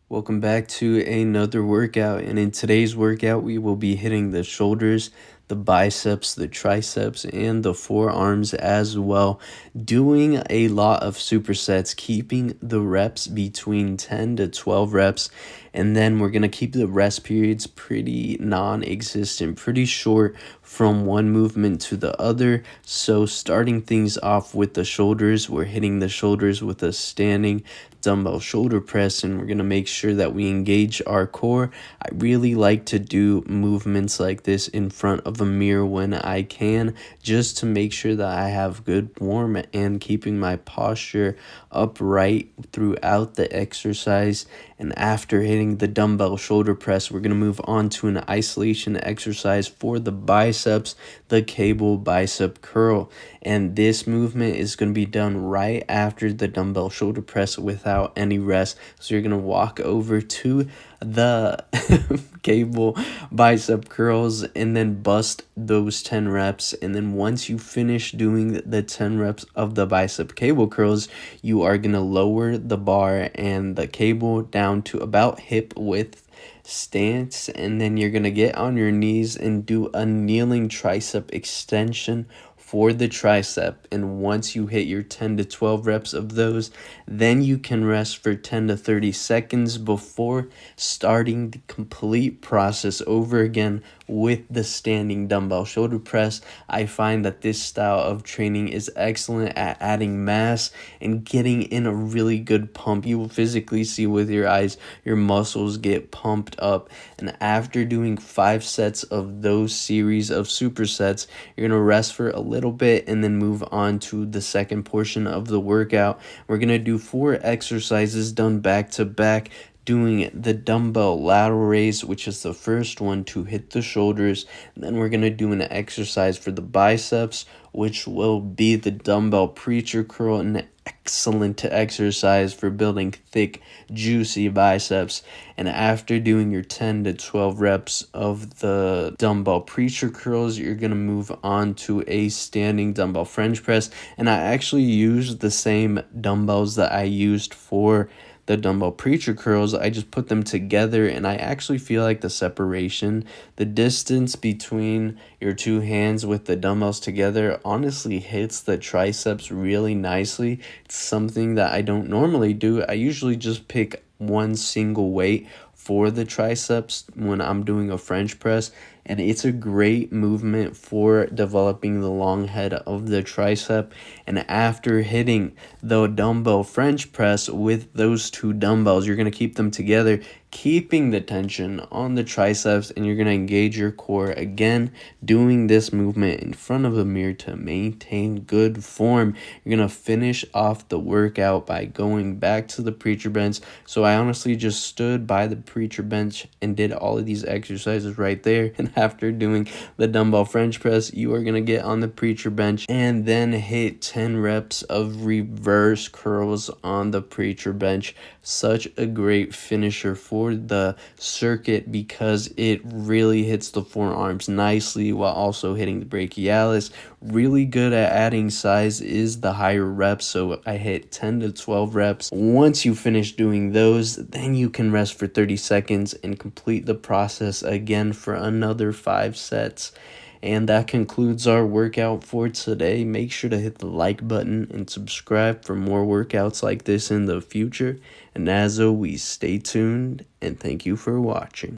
Welcome back to another workout, and in today's workout we will be hitting the shoulders, the biceps, the triceps, and the forearms as well, doing a lot of supersets, keeping the reps between 10 to 12 reps, and then we're going to keep the rest periods pretty non-existent, pretty short from one movement to the other. So starting things off with the shoulders, we're hitting the shoulders with a standing dumbbell shoulder press, and we're going to make sure that we engage our core. I really like to do movements like this in front of a mirror when I can, just to make sure that I have good form and keeping my posture upright throughout the exercise. And after hitting the dumbbell shoulder press, we're going to move on to an isolation exercise for the biceps, the cable bicep curl. And this movement is going to be done right after the dumbbell shoulder press without any rest. So you're going to walk over to the cable bicep curls and then bust those 10 reps. And then once you finish doing the 10 reps of the bicep cable curls, you are going to lower the bar and the cable down to about hip width stance, and then you're going to get on your knees and do a kneeling tricep extension for the tricep. And once you hit your 10 to 12 reps of those, then you can rest for 10 to 30 seconds before starting the complete process over again with the standing dumbbell shoulder press. I find that this style of training is excellent at adding mass and getting in a really good pump. You will physically see with your eyes your muscles get pumped up. And after doing 5 sets of those series of supersets, you're going to rest for a little bit and then move on to the second portion of the workout. We're going to do 4 exercises done back to back, doing the dumbbell lateral raise, which is the first one to hit the shoulders. And then we're going to do an exercise for the biceps, which will be the dumbbell preacher curl, an excellent exercise for building thick, juicy biceps. And after doing your 10 to 12 reps of the dumbbell preacher curls, you're going to move on to a standing dumbbell French press. And I actually used the same dumbbells that I used for the dumbbell preacher curls. I just put them together, and I actually feel like the separation, the distance between your two hands with the dumbbells together, honestly hits the triceps really nicely. It's something that I don't normally do. I usually just pick one single weight for the triceps when I'm doing a French press, and it's a great movement for developing the long head of the tricep. And after hitting the dumbbell French press with those two dumbbells, you're going to keep them together, keeping the tension on the triceps, and you're going to engage your core again, doing this movement in front of a mirror to maintain good form. You're going to finish off the workout by going back to the preacher bench. So I honestly just stood by the preacher bench and did all of these exercises right there. And after doing the dumbbell French press, you are going to get on the preacher bench and then hit 10 reps of reverse curls on the preacher bench. Such a great finisher for the circuit because it really hits the forearms nicely while also hitting the brachialis. Really good at adding size is the higher reps, so I hit 10 to 12 reps. Once you finish doing those, then you can rest for 30 seconds and complete the process again for another 5 sets. And that concludes our workout for today. Make sure to hit the like button and subscribe for more workouts like this in the future. And as always, stay tuned and thank you for watching.